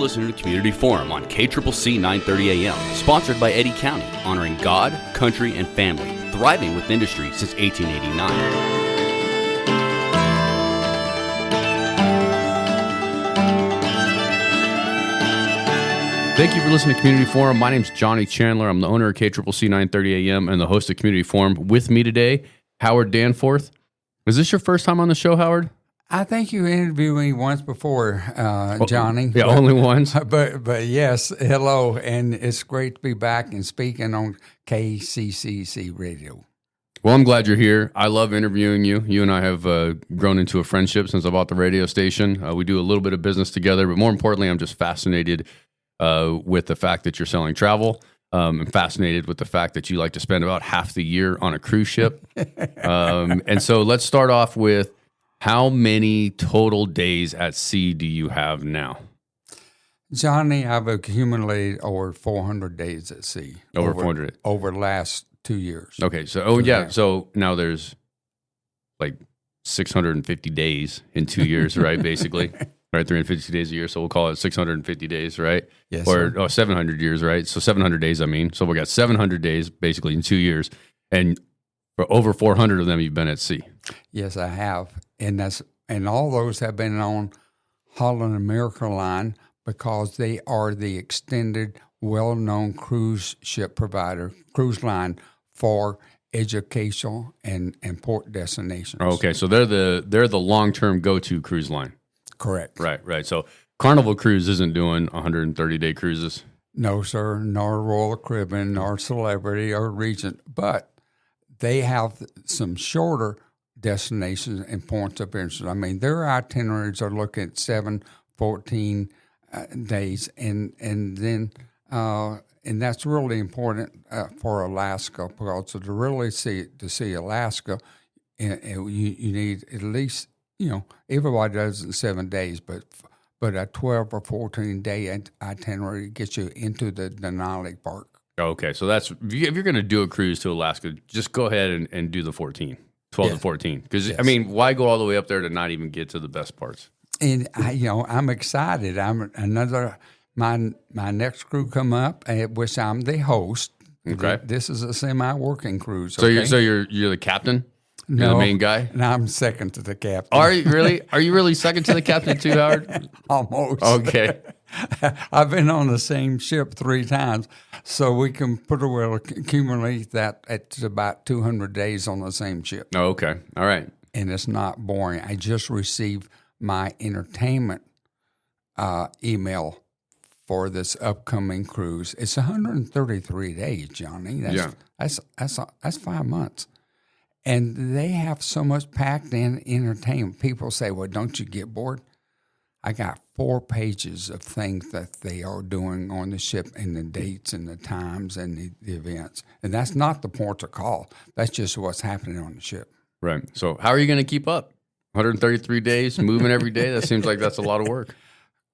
listening to Community Forum on KCCC 930 AM, sponsored by Eddy County, honoring God, country, and family, thriving with industry since 1889. Thank you for listening to Community Forum. My name is Johnny Chandler. I'm the owner of KCCC 930 AM and the host of Community Forum. With me today, Howard Danforth. Is this your first time on the show, Howard? I think you interviewed me once before, Johnny. Yeah, only once. But yes, hello, and it's great to be back and speaking on KCCC radio. Well, I'm glad you're here. I love interviewing you. You and I have grown into a friendship since I bought the radio station. We do a little bit of business together, but more importantly, I'm just fascinated with the fact that you're selling travel. I'm fascinated with the fact that you like to spend about half the year on a cruise ship. And so let's start off with, how many total days at sea do you have now? Johnny, I've accumulated over 400 days at sea. Over 400? Over the last 2 years. Okay, so, so now there's like 650 days in 2 years, right, basically? Right, 350 days a year, so we'll call it 650 days, right? Yes, or 700 years, right? So 700 days, I mean. So we got 700 days, basically, in 2 years, and for over 400 of them, you've been at sea. Yes, I have. And all those have been on Holland America Line because they are the extended, well-known cruise ship provider, cruise line for educational and port destinations. Okay, so they're the long-term go-to cruise line. Correct. Right. So Carnival Cruise isn't doing 130-day cruises. No, sir, nor Royal Caribbean, nor Celebrity, or Regent, but they have some shorter destinations and points of interest. I mean, their itineraries are looking at 7, 14 days, and that's really important for Alaska, because to really see Alaska, you need at least, everybody does it in 7 days, but a 12 or 14 day itinerary gets you into the Denali Park. Okay, so that's, if you're going to do a cruise to Alaska, just go ahead and do the 12 to 14. Because, yes. I mean, why go all the way up there to not even get to the best parts? And, I'm excited. My next crew come up, which I'm the host. Okay. This is a semi-working cruise. So okay? you're the captain? You're No, the main guy? And I'm second to the captain. Are you really? Are you really second to the captain too, Howard? Almost. Okay. I've been on the same ship 3 times, so we can accumulate that at about 200 days on the same ship. Oh, okay. All right. And it's not boring. I just received my entertainment email for this upcoming cruise. It's 133 days, Johnny. That's 5 months. And they have so much packed in entertainment. People say, well, don't you get bored? I got 4 pages of things that they are doing on the ship, and the dates and the times and the events. And that's not the port of call. That's just what's happening on the ship. Right. So how are you going to keep up? 133 days, moving every day? That seems like that's a lot of work.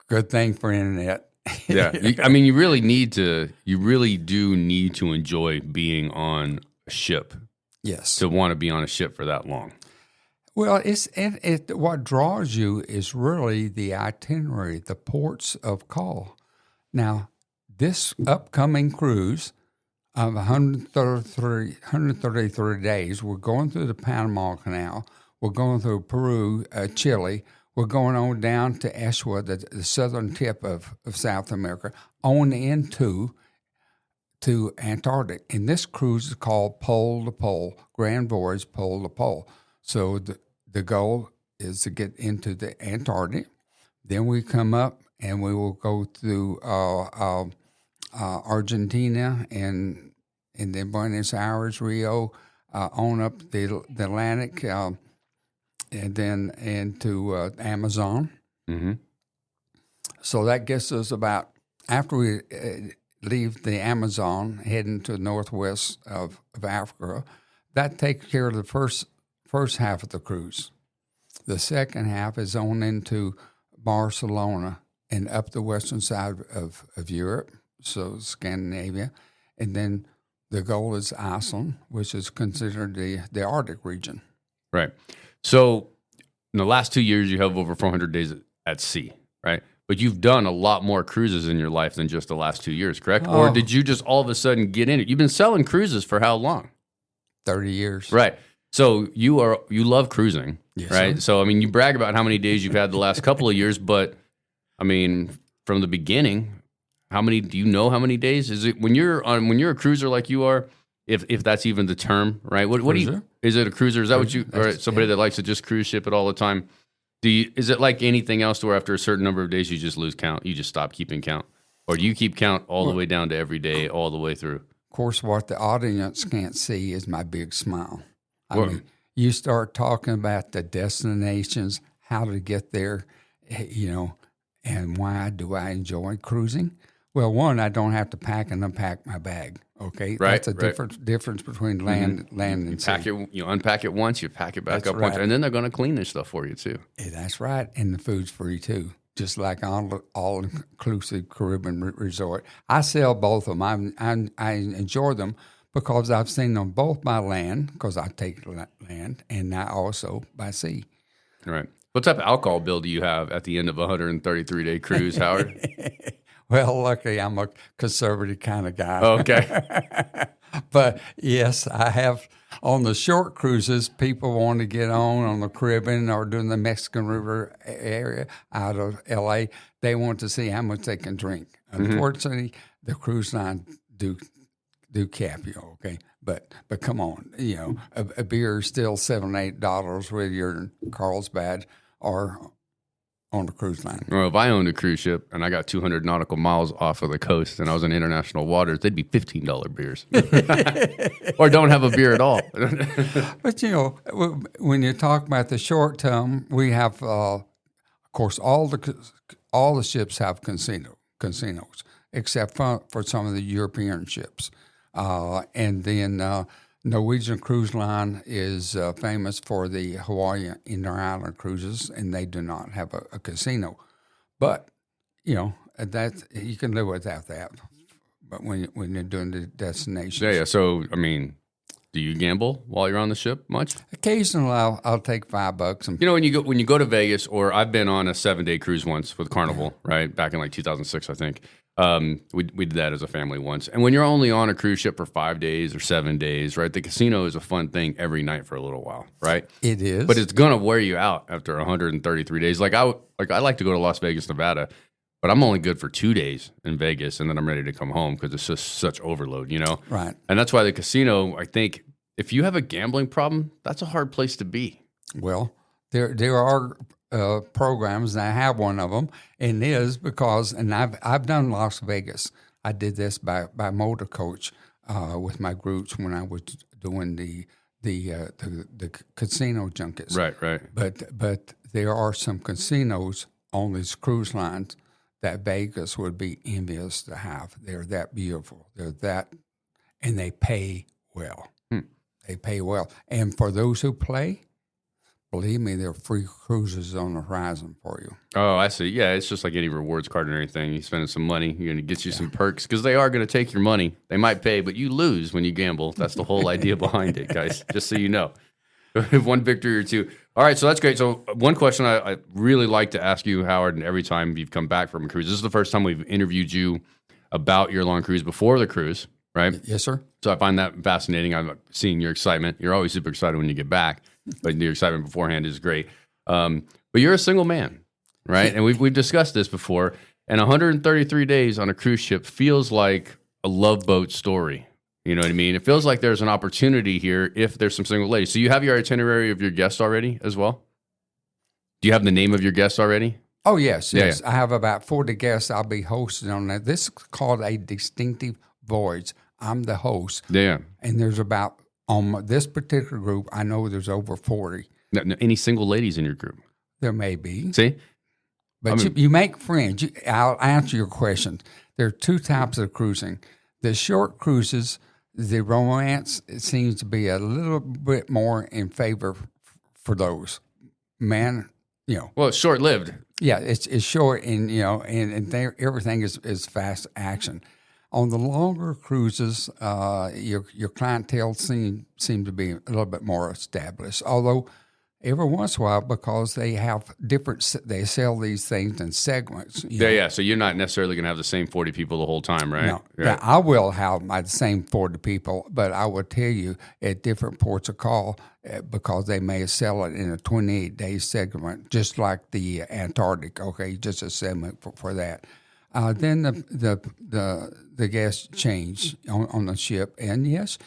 Good thing for internet. Yeah. You really do need to enjoy being on a ship. Yes. To want to be on a ship for that long. Well, what draws you is really the itinerary, the ports of call. Now, this upcoming cruise of 133 days, we're going through the Panama Canal, we're going through Peru, Chile, we're going on down to Eshwa, the southern tip of South America, on into to Antarctic. And this cruise is called Pole to Pole, Grand Voyage Pole to Pole. So the goal is to get into the Antarctic. Then we come up and we will go through Argentina and then Buenos Aires, Rio, on up the Atlantic, and then into Amazon. Mm-hmm. So that gets us about, after we leave the Amazon, heading to the northwest of Africa, that takes care of the first half of the cruise. The second half is on into Barcelona and up the western side of Europe, so Scandinavia, and then the goal is Iceland, which is considered the Arctic region. Right. So in the last 2 years, you have over 400 days at sea, right? but you've done a lot more cruises in your life than just the last 2 years, correct? Or did you just all of a sudden get in it? You've been selling cruises for how long? 30 years. Right. So you love cruising, yes, right? Sir. So, I mean, you brag about how many days you've had the last couple of years, but, I mean, from the beginning, how many days? Is it when you're a cruiser like you are, if that's even the term, right? What do you, is it a cruiser? Is that what you, or somebody that likes to just cruise ship it all the time? Is it like anything else where after a certain number of days you just lose count? You just stop keeping count? Or do you keep count all the way down to every day, all the way through? Of course, what the audience can't see is my big smile. I mean, you start talking about the destinations, how to get there, and why do I enjoy cruising? Well, one, I don't have to pack and unpack my bag. Okay, right, that's a difference between land and sea. You unpack it once, you pack it back That's up once, right. and then they're going to clean this stuff for you too. Yeah, that's right, and the food's free too. Just like all-inclusive Caribbean resort, I sell both of them. I enjoy them because I've seen them both by land, because I take land, and now also by sea. Right. What type of alcohol bill do you have at the end of a 133-day cruise, Howard? Well, luckily, I'm a conservative kind of guy. Okay. But yes, I have on the short cruises, people want to get on the Caribbean or doing the Mexican River area out of LA. They want to see how much they can drink. Unfortunately, the cruise line do cap you, okay? But come on, a beer is still $7, $8 whether you're in Carlsbad or on the cruise line. Well, if I owned a cruise ship and I got 200 nautical miles off of the coast and I was in international waters, they'd be $15 beers. Or don't have a beer at all. But, when you talk about the short term, we have, of course, all the ships have casinos, except for some of the European ships. And then Norwegian Cruise Line is famous for the Hawaii inter-island cruises, and they do not have a casino. But, that you can live without that. But when you're doing the destinations. Yeah. So, I mean, do you gamble while you're on the ship much? Occasionally, I'll take $5 and when you go to Vegas, or I've been on a 7-day cruise once with Carnival, right? Back in like 2006, I think. We did that as a family once. And when you're only on a cruise ship for 5 days or 7 days, right? The casino is a fun thing every night for a little while, right? It is. But it's gonna wear you out after 133 days. Like I like to go to Las Vegas, Nevada, but I'm only good for 2 days in Vegas, and then I'm ready to come home because it's just such overload, Right. And that's why the casino, I think, if you have a gambling problem, that's a hard place to be. Well, there are programs, and I have one of them, and it is because, and I've done Las Vegas. I did this by motor coach with my groups when I was doing the casino junkets. Right. But there are some casinos on these cruise lines that Vegas would be envious to have. They're that beautiful. And they pay well. They pay well. And for those who play, believe me, there are free cruises on the horizon for you. Oh, I see. Yeah, it's just like any rewards card or anything. You spending some money, you're going to get you some perks because they are going to take your money. They might pay, but you lose when you gamble. That's the whole idea behind it, guys, just so you know. One victory or two. All right, so that's great. So one question I really like to ask you, Howard, and every time you've come back from a cruise, this is the first time we've interviewed you about your long cruise before the cruise, right? Yes, sir. So I find that fascinating. I'm seeing your excitement. You're always super excited when you get back, but your excitement beforehand is great. But you're a single man, right? And we've discussed this before. And 133 days on a cruise ship feels like a Love Boat story. You know what I mean? It feels like there's an opportunity here if there's some single ladies. So you have your itinerary of your guests already as well? Do you have the name of your guests already? Oh, yes. Yeah. I have about 40 guests I'll be hosting on that. This is called a distinctive voyage. I'm the host. Yeah. And there's about, on this particular group, I know there's over 40. No, any single ladies in your group? There may be. See? But you make friends. I'll answer your question. There are two types of cruising. The short cruises, the romance seems to be a little bit more in favor for those. Man, Well, it's short-lived. Yeah, it's short, and everything is fast action. On the longer cruises, your clientele seem to be a little bit more established. Although, Every once in a while, because they have they sell these things in segments. Yeah. So you're not necessarily going to have the same 40 people the whole time, right? No. Right. Now, I will have my same 40 people, but I will tell you at different ports of call because they may sell it in a 28-day segment, just like the Antarctic. Okay, just a segment for that. Then the guests change on the ship, and yes.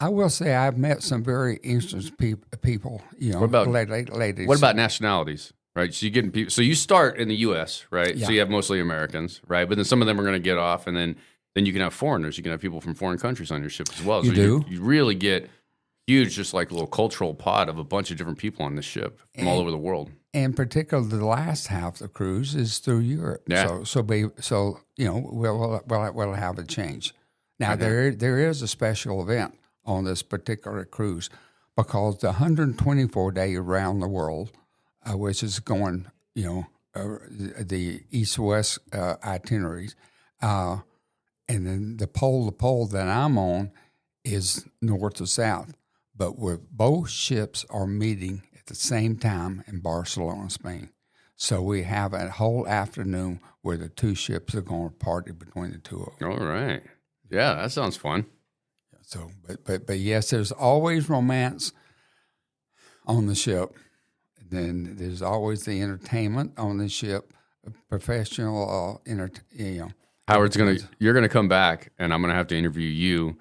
I will say I've met some very interesting people. What about ladies? What about nationalities? Right, so you getting people. So you start in the U.S., right? Yeah. So you have mostly Americans, right? But then some of them are going to get off, and then you can have foreigners. You can have people from foreign countries on your ship as well. You do. You really get huge, just like a little cultural pod of a bunch of different people on this ship from all over the world. And particularly the last half of the cruise is through Europe. Yeah. So we'll have a change. Now there is a special event on this particular cruise because the 124-day around the world, which is going, the east-west itineraries, and then the pole to pole that I'm on is north to south. But both ships are meeting at the same time in Barcelona, Spain. So we have a whole afternoon where the two ships are going to party between the two of them. All right. Yeah, that sounds fun. So, but yes, there's always romance on the ship. Then there's always the entertainment on the ship, professional Howard's you're gonna come back, and I'm gonna have to interview you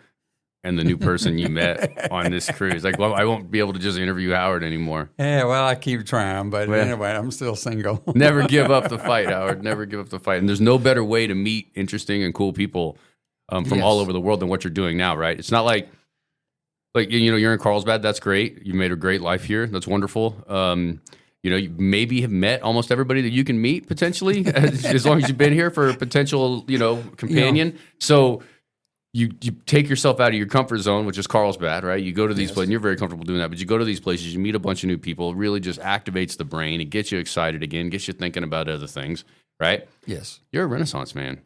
and the new person you met on this cruise. Like, well, I won't be able to just interview Howard anymore. Yeah, well, I keep trying, but anyway, I'm still single. Never give up the fight, Howard. Never give up the fight. And there's no better way to meet interesting and cool people from all over the world than what you're doing now, right? It's not like you're in Carlsbad. That's great. You've made a great life here. That's wonderful. You maybe have met almost everybody that you can meet potentially, as long as you've been here for a potential, companion. Yeah. So you take yourself out of your comfort zone, which is Carlsbad, right? You go to these places, and you're very comfortable doing that. But you go to these places, you meet a bunch of new people. It really just activates the brain. It gets you excited again, gets you thinking about other things, right? Yes. You're a Renaissance man.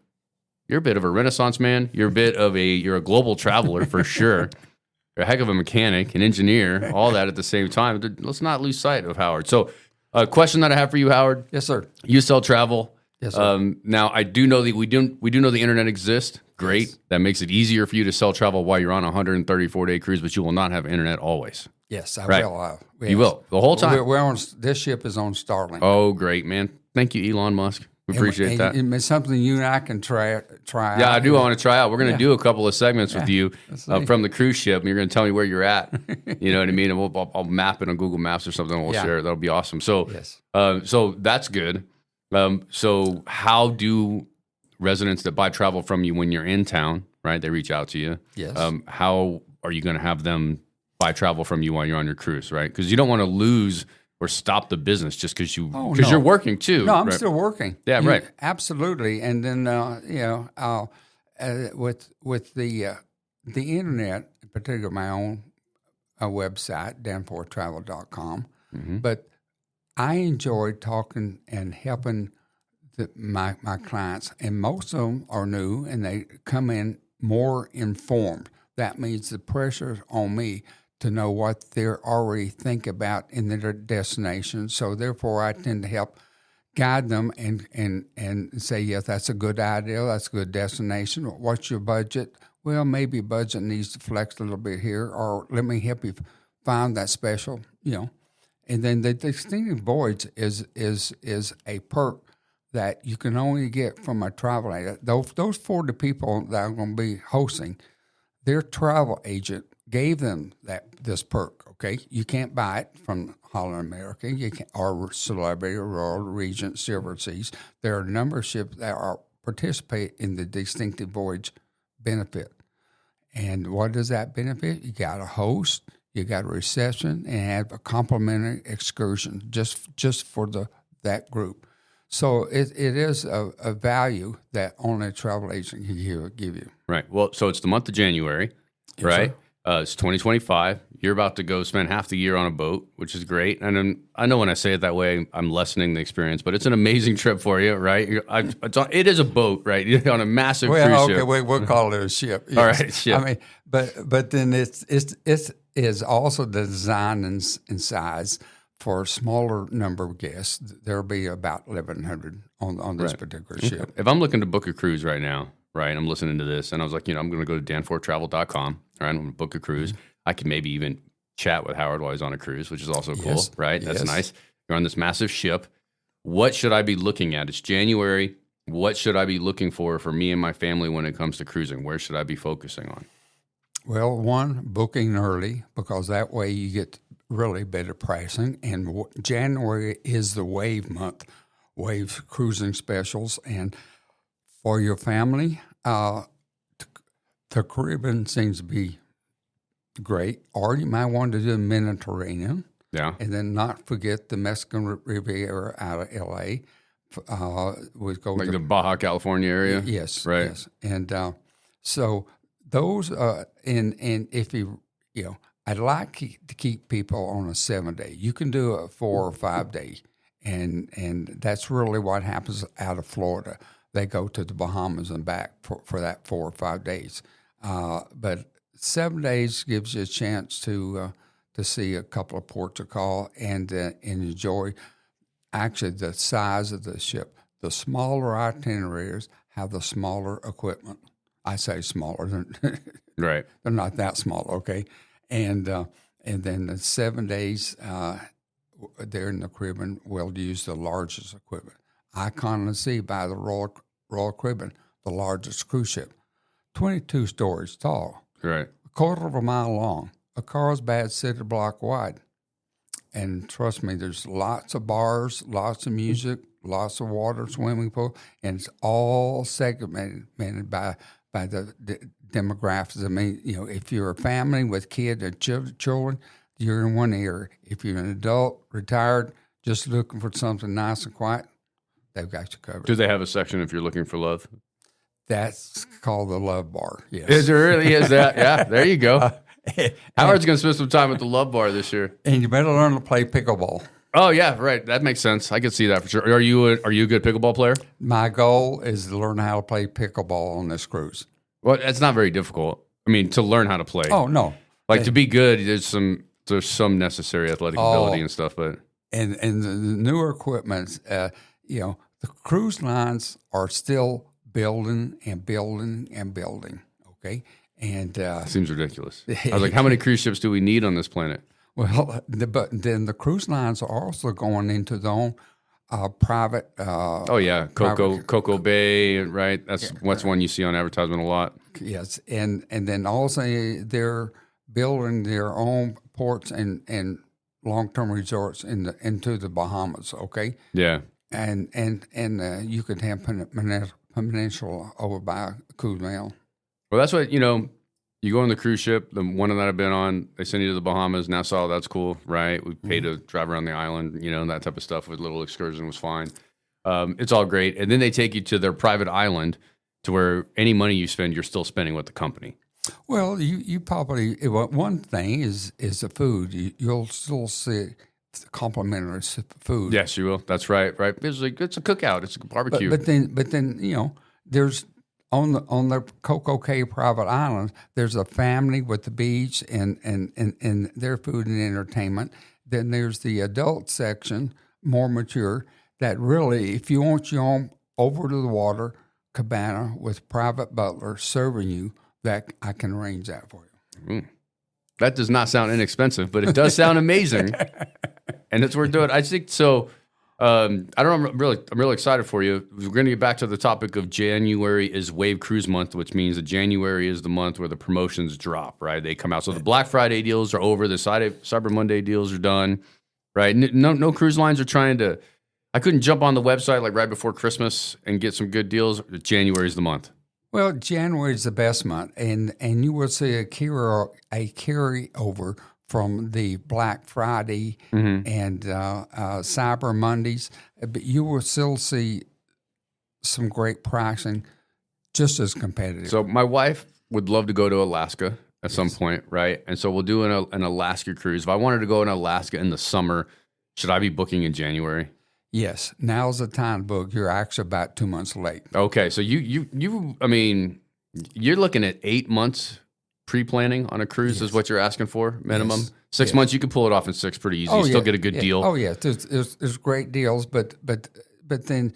You're a bit of a Renaissance man. You're a global traveler for sure. You're a heck of a mechanic, an engineer, all that at the same time. Let's not lose sight of Howard. So, a question that I have for you, Howard. Yes, sir. You sell travel. Yes, sir. Now, I do know that we do know the internet exists. Great. Yes. That makes it easier for you to sell travel while you're on a 134-day cruise, but you will not have internet always. Yes, I will. Yes. You will the whole time. This ship is on Starlink. Oh, great, man! Thank you, Elon Musk. We appreciate that. It's something you and I can try out. Yeah, I do want to try out. We're going to do a couple of segments with you from the cruise ship, and you're going to tell me where you're at. You know what I mean? And I'll map it on Google Maps or something, and we'll share it. That'll be awesome. So, so that's good. So how do residents that buy travel from you when you're in town, right? They reach out to you. Yes. How are you going to have them buy travel from you while you're on your cruise, right? Because you don't want to lose or stop the business just because you're working too. No, I'm still working. Yeah, right. Absolutely. And then with the internet, in particular my own website, danforthtravel.com, but I enjoy talking and helping my clients, and most of them are new and they come in more informed. That means the pressure's on me to know what they're already think about in their destination. So therefore, I tend to help guide them and say, yes, that's a good idea. That's a good destination. What's your budget? Well, maybe budget needs to flex a little bit here, or let me help you find that special, And then the Distinguished Voyage is a perk that you can only get from a travel agent. Those 40 people that I'm going to be hosting, their travel agent gave them this perk. Okay, you can't buy it from Holland America, or Celebrity, or Royal Regent, Silver Seas. There are a number of ships that participate in the Distinctive Voyage benefit. And what does that benefit? You got a host, you got a reception, and have a complimentary excursion just for that group. So it is a value that only a travel agent can give you. Right. Well, so it's the month of January, yes, right? It's 2025. You're about to go spend half the year on a boat, which is great. And I know when I say it that way, I'm lessening the experience, but it's an amazing trip for you, right? It is a boat, right? You're on a massive cruise ship. We'll call it a ship. Yes. All right, ship. I mean, but then it's is also designed in size for a smaller number of guests. There'll be about 1,100 on this particular ship. If I'm looking to book a cruise right now, right, I'm listening to this, and I was like, I'm going to go to danforthtravel.com, right, I'm going to book a cruise. I can maybe even chat with Howard while he's on a cruise, which is also cool, right? That's nice. You're on this massive ship. What should I be looking at? It's January. What should I be looking for me and my family when it comes to cruising? Where should I be focusing on? Well, one, booking early, because that way you get really better pricing. And January is the wave month, wave cruising specials. And for your family, the Caribbean seems to be great. Or you might want to do the Mediterranean. Yeah. And then not forget the Mexican Riviera out of L.A. We go like the Baja California area? Yes. Right. Yes. And so those, and if I'd like to keep people on a 7-day. You can do a 4 or 5 day, and that's really what happens out of Florida. They go to the Bahamas and back for that 4 or 5 days. But 7 days gives you a chance to see a couple of ports of call and enjoy actually the size of the ship. The smaller itineraries have the smaller equipment. I say smaller. Right. They're not that small, okay? And then the 7 days there in the Caribbean, we'll use the largest equipment. Icon of the Sea by the Royal Caribbean, the largest cruise ship, 22 stories tall, right, a quarter of a mile long, a Carlsbad city block wide. And trust me, there's lots of bars, lots of music, lots of water, swimming pool, and it's all segmented by the demographics. I mean, if you're a family with kids and children, you're in one area. If you're an adult, retired, just looking for something nice and quiet, they've got you covered. Do they have a section if you're looking for love? That's called the Love Bar, yes. Is there really is that? Yeah, there you go. Howard's going to spend some time at the Love Bar this year. And you better learn to play pickleball. Oh, yeah, right. That makes sense. I can see that for sure. Are you a good pickleball player? My goal is to learn how to play pickleball on this cruise. Well, it's not very difficult. I mean, to learn how to play. Oh, no. Like, to be good, there's some necessary athletic ability and stuff, but... And the newer equipment, the cruise lines are still building and building and building, okay? And seems ridiculous. I was like, how many cruise ships do we need on this planet? Well, but then the cruise lines are also going into their own private. Coco Bay, right? That's one you see on advertisement a lot. Yes, and then also they're building their own ports and long-term resorts into the Bahamas. Okay. Yeah. And you could have Peninsula over by Cozumel. Well, that's what, you go on the cruise ship, the one that I've been on, they send you to the Bahamas, Nassau, that's cool, right? We paid to drive around the island, that type of stuff with little excursion was fine. It's all great. And then they take you to their private island to where any money you spend, you're still spending with the company. Well, you probably, one thing is the food. You'll still see complimentary food. Yes, you will. That's right. It's a cookout. It's a barbecue. But then there's on the Coco Cay private island. There's a family with the beach and their food and entertainment. Then there's the adult section, more mature. That really, if you want your own over to the water cabana with private butler serving you, that I can arrange that for you. Mm. That does not sound inexpensive, but it does sound amazing, and it's worth doing. I think so. I'm really excited for you. We're going to get back to the topic of January is Wave Cruise Month, which means that January is the month where the promotions drop, right? They come out. So the Black Friday deals are over. The Cyber Monday deals are done, right? No cruise lines are trying to. I couldn't jump on the website like right before Christmas and get some good deals. January is the month. Well, January is the best month, and you will see a carryover from the Black Friday and Cyber Mondays, but you will still see some great pricing, just as competitive. So my wife would love to go to Alaska at some point, right? And so we'll do an Alaska cruise. If I wanted to go in Alaska in the summer, should I be booking in January? Yes, now's the time to book. You're actually about 2 months late. Okay, so you're looking at 8 months pre-planning on a cruise is what you're asking for, minimum. Yes. 6 months, you can pull it off in 6 pretty easy. You still get a good deal. Oh yeah, there's great deals, but then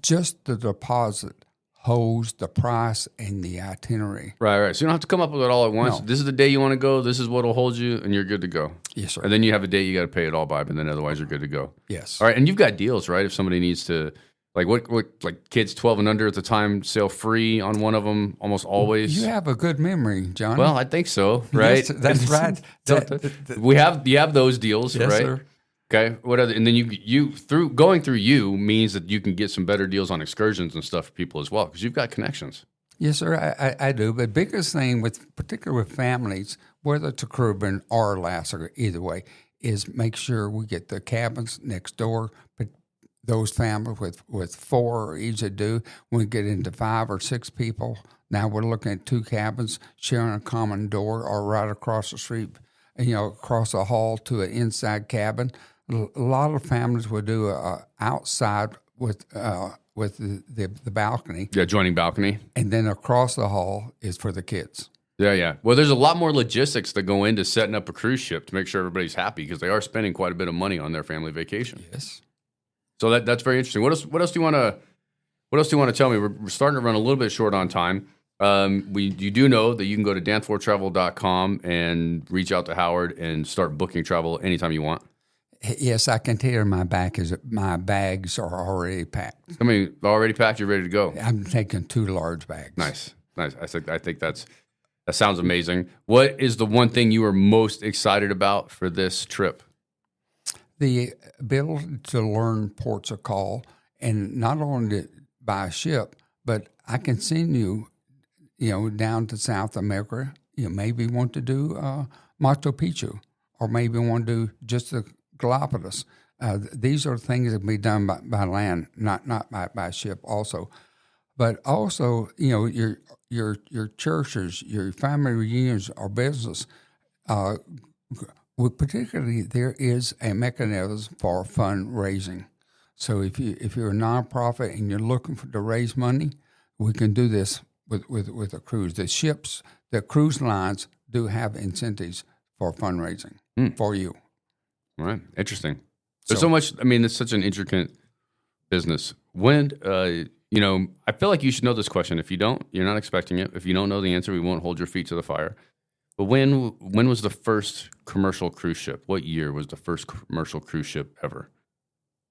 just the deposit holds the price and the itinerary. Right. So you don't have to come up with it all at once. No. This is the day you want to go. This is what will hold you, and you're good to go. Yes, sir. And then you have a date you got to pay it all by, but then otherwise you're good to go. Yes. All right, and you've got deals, right? If somebody needs to, like what like kids 12 and under at the time, sail free on one of them almost always. You have a good memory, John. Well, I think so, right? Yes, that's right. You have those deals, Yes, right? sir. Okay. What other? And then you through going through you means that you can get some better deals on excursions and stuff for people as well because you've got connections. Yes, sir, I do. But biggest thing particularly with families, whether it's a Caribbean or Alaska, either way, is make sure we get the cabins next door. But those families with 4 are easy to do. When we get into 5 or 6 people, now we're looking at 2 cabins sharing a common door or right across the street, across the hall to an inside cabin. A lot of families will do outside with the balcony. Yeah, joining balcony. And then across the hall is for the kids. Yeah. Well, there's a lot more logistics that go into setting up a cruise ship to make sure everybody's happy because they are spending quite a bit of money on their family vacation. Yes. So that's very interesting. What else do you want to tell me? We're starting to run a little bit short on time. You do know that you can go to danforthtravel.com and reach out to Howard and start booking travel anytime you want. Yes, I can tell you my bags are already packed. I mean, already packed, you're ready to go. I'm taking 2 large bags. Nice. I think that sounds amazing. What is the one thing you are most excited about for this trip? The ability to learn ports of call, and not only by ship, but I can send you, down to South America. You maybe want to do Machu Picchu, or maybe want to do just the Galapagos. These are things that can be done by land, not by ship also. But also, your churches, your family reunions or business, particularly there is a mechanism for fundraising. So if you're a nonprofit and you're looking to raise money, we can do this with a cruise. The cruise lines do have incentives for fundraising for you. All right. Interesting. There's so much. I mean, it's such an intricate business. When, I feel like you should know this question. If you don't, you're not expecting it. If you don't know the answer, we won't hold your feet to the fire. But when was the first commercial cruise ship? What year was the first commercial cruise ship ever?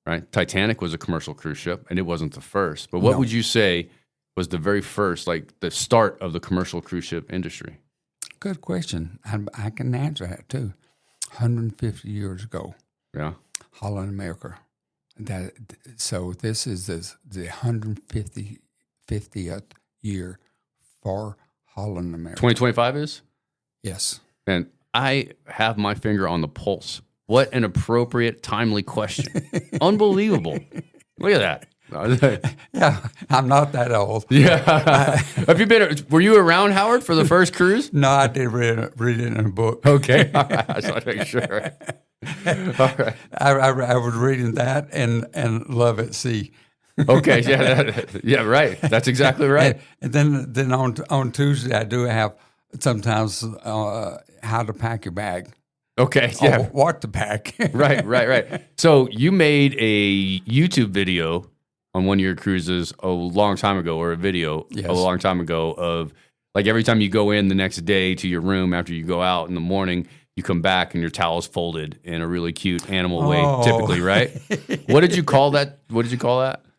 Right? Titanic was a commercial cruise ship, and it wasn't the first. But what would you say was the very first, like the start of the commercial cruise ship industry? Good question. I can answer that too. 150 years ago. Yeah. Holland America. So this is the 150th year for Holland America. 2025 is? Yes. And I have my finger on the pulse. What an appropriate, timely question. Unbelievable. Look at that. Yeah, I'm not that old. Yeah. Were you around, Howard, for the first cruise? No, I did read it in a book. Okay. All right. I just want to make sure. All right. I was reading that and Love at Sea. Okay. Yeah, right. That's exactly right. And then on Tuesday, I do have sometimes how to pack your bag. Okay. Yeah. What to pack. Right. So you made a YouTube video on one of your cruises a long time ago, or a video a long time ago of like every time you go in the next day to your room after you go out in the morning, you come back and your towel's folded in a really cute animal way, typically, right? What did you call that?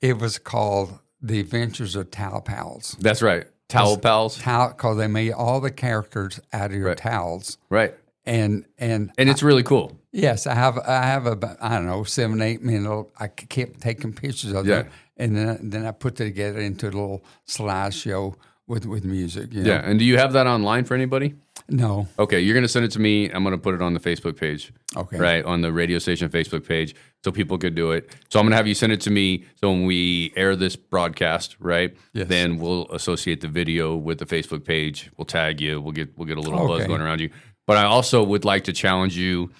It was called The Adventures of Towel Pals. That's right. Towel Pals. Because they made all the characters out of your towels. Right. And it's really cool. Yes, I have about, I don't know, 7, 8 minutes. I kept taking pictures of them, and then I put it together into a little slideshow with music. Yeah, and do you have that online for anybody? No. Okay, you're going to send it to me. I'm going to put it on the Facebook page. Okay. Right, on the radio station Facebook page so people could do it. So I'm going to have you send it to me so when we air this broadcast, right, then we'll associate the video with the Facebook page. We'll tag you. We'll get a little buzz going around you. But I also would like to challenge you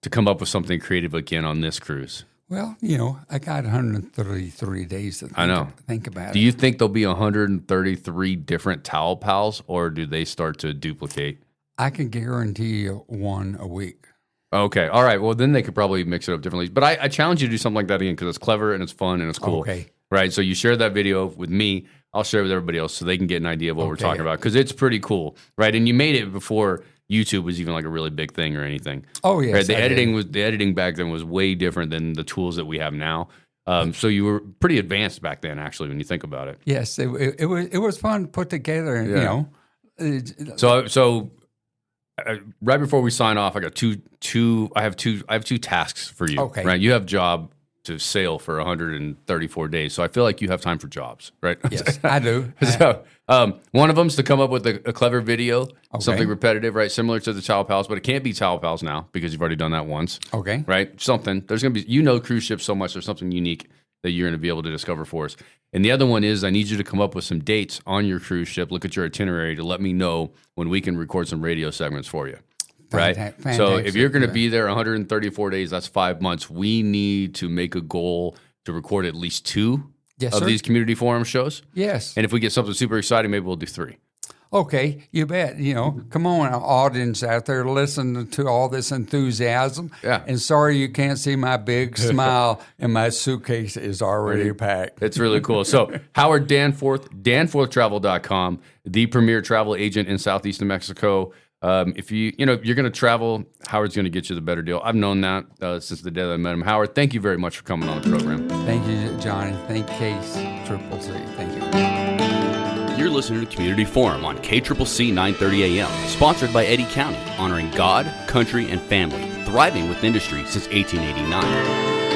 to come up with something creative again on this cruise. Well, I got 133 days to think about it. Do you think there'll be 133 different Towel Pals, or do they start to duplicate? I can guarantee you one a week. Okay. All right. Well, then they could probably mix it up differently. But I challenge you to do something like that again because it's clever and it's fun and it's cool. Okay. Right. So you share that video with me. I'll share it with everybody else so they can get an idea of what we're talking about because it's pretty cool. Right. And you made it before YouTube was even like a really big thing or anything. Oh, yes. Right? The editing back then was way different than the tools that we have now. So you were pretty advanced back then, actually, when you think about it. Yes. It was fun to put together. And, So right before we sign off, I got I have two tasks for you. Okay. Right. You have job to sail for 134 days. So I feel like you have time for jobs, right? Yes, I do. So one of them is to come up with a clever video, something repetitive, right? Similar to the Towel Pals, but it can't be Towel Pals now because you've already done that once. Okay. Right? Something. There's going to be, cruise ships so much. There's something unique that you're going to be able to discover for us. And the other one is I need you to come up with some dates on your cruise ship, look at your itinerary to let me know when we can record some radio segments for you. Right. Fantastic. So if you're going to be there 134 days, that's 5 months. We need to make a goal to record at least 2 of these community forum shows. Yes. And if we get something super exciting, maybe we'll do 3. Okay, you bet. Come on, audience out there, listen to all this enthusiasm. Yeah. And sorry you can't see my big smile, and my suitcase is already packed. It's really cool. So Howard Danforth, DanforthTravel.com, the premier travel agent in Southeast New Mexico. If you're going to travel, Howard's going to get you the better deal. I've known that since the day that I met him. Howard, thank you very much for coming on the program. Thank you, Johnny. Thank KCCC. Thank you. You're listening to Community Forum on KCCC 930 AM, sponsored by Eddy County, honoring God, country, and family, thriving with industry since 1889.